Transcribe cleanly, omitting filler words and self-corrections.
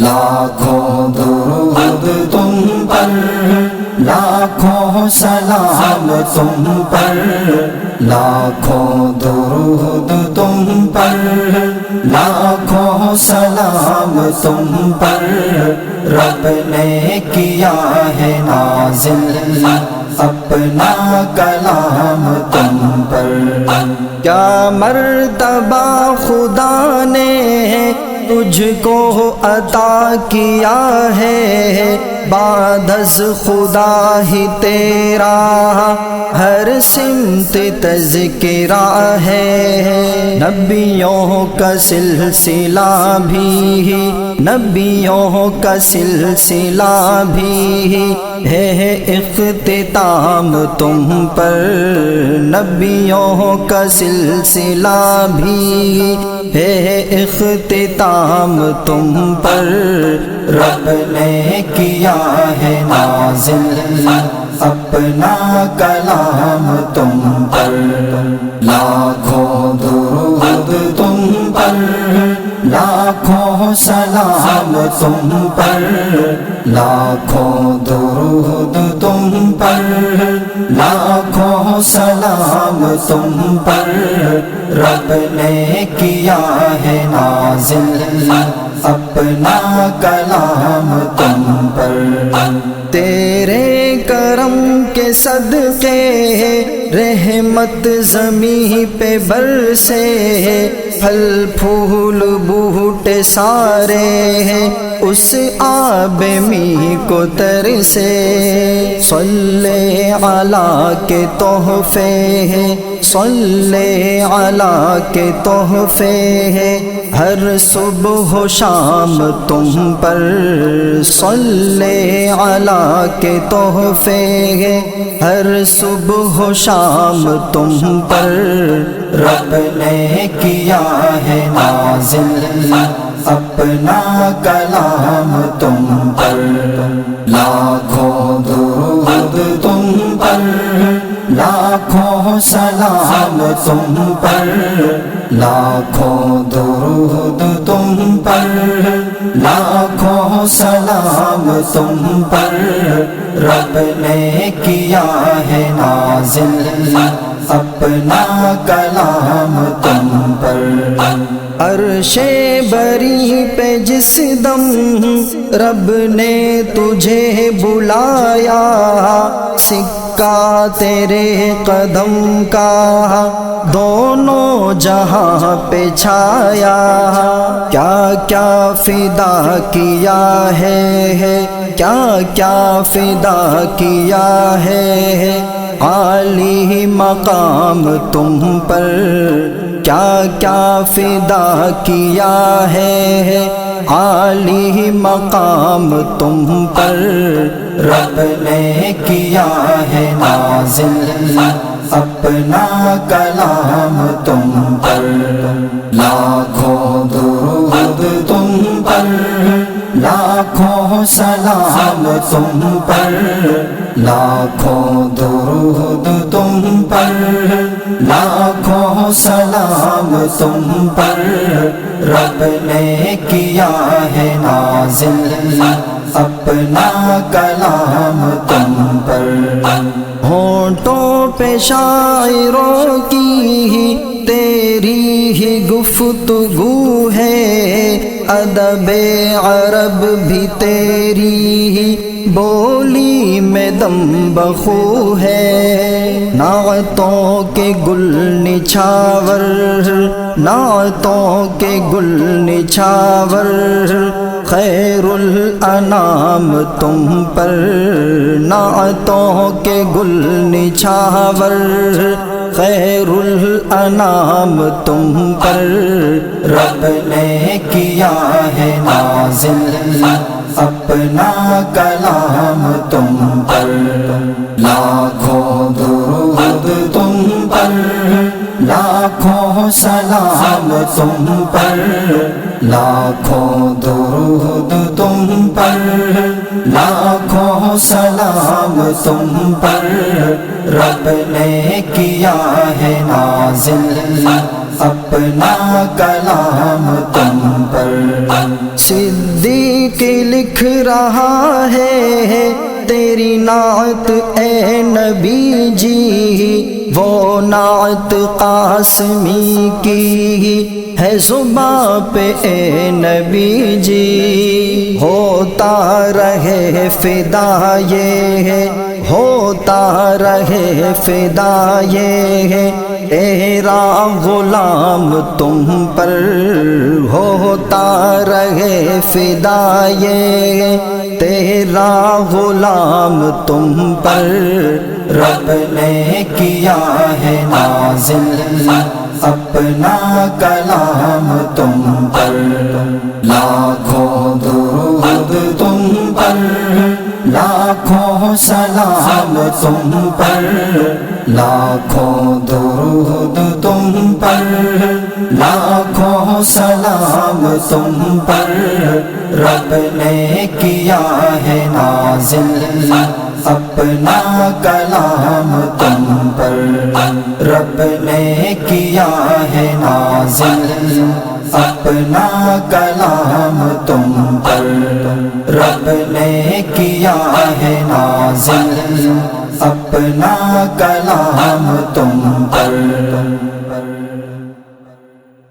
لاکھوں درود تم پر، لاکھوں سلام تم پر، لاکھوں درود تم پر، لاکھوں سلام تم پر، رب نے کیا ہے نازل اپنا کلام تم پر۔ کیا مرتبہ خدا نے تجھ کو عطا کیا ہے، بعد از خدا ہی تیرا ہر سمت تذکرہ ہے۔ نبیوں کا سلسلہ بھی، نبیوں کا سلسلہ بھی ہے اختتام تم پر، نبیوں کا سلسلہ بھی ہے اختتام تم پر، رب نے کیا ہے نازل اپنا کلام تم پر۔ لاکھوں درود تم پر، لاکھوں سلام تم پر، لاکھوں درود تم پر، لاکھوں سلام تم پر، رب نے کیا ہے نازل اپنا کلام تم پر۔ تیرے کرم کے صدقے رحمت زمین پہ برسے، پھل پھول بوٹے سارے ہیں اس آب می کو ترسے۔ صلی علی کے تحفے ہیں، صلی علی کے تحفے ہیں ہر صبح و شام تم پر، صلی علی کے تحفے ہیں ہر صبح و شام تم پر، رب نے کیا ہے نازل اپنا کلام تم پر۔ لاکھوں درود تم پر، لاکھوں سلام تم پر، لاکھوں درود تم پر، لاکھوں سلام تم پر، رب نے کیا ہے نازل اپنا کلام تم پر۔ عرش بری پہ جس دم رب نے تجھے بلایا، سکہ تیرے قدم کا دونوں جہاں پہ چھایا۔ کیا کیا فدا کیا ہے، کیا کیا فدا کیا ہے عالی مقام تم پر، کیا کیا فدا کیا ہے عالی مقام تم پر، رب نے کیا ہے نازل اپنا کلام تم پر۔ لاکھوں درود تم پر، لاکھوں سلام تم پر، لاکھوں درود تم پر، لاکھوں سلام تم پر، رب نے کیا ہے نازل اپنا کلام تم پر۔ ہونٹوں پہ شاعروں کی تیری ہی گفتگو ہے، ادب عرب بھی تیری ہی بولی میں دم بخو ہے۔ نعتوں کے گل نچھاور، نعتوں کے گل نچھاور خیر الانام تم پر، نعتوں کے گل نچھاور خیر الانام تم پر، رب نے کیا ہے نازل اپنا کلام تم پر۔ لاکھوں درود تم پر، لاکھوں سلام تم پر، لاکھوں درود تم پر، لاکھوں سلام تم پر، رب نے کیا ہے نازل اپنا کلام تم پر۔ صدیق لکھ رہا ہے تیری نعت اے نبی جی، وہ نعت قاسمی کی ہے زباں پہ اے نبی جی، ہوتا رہے فدا یہ، ہوتا رہے فدا یہ تیرا غلام تم پر، ہوتا رہے فدا یہ تیرا غلام تم پر، رب نے کیا ہے نازل اپنا کلام تم پر۔ لاکھوں درود تم پر، لاکھوں سلام تم پر، لاکھوں درود تم پر، لاکھوں سلام تم پر، رب نے کیا ہے نازل اپنا کلام تم پر، رب نے کیا ہے نازل اپنا کلام تم پر، رب نے کیا ہے نازل اپنا کلام تم پر۔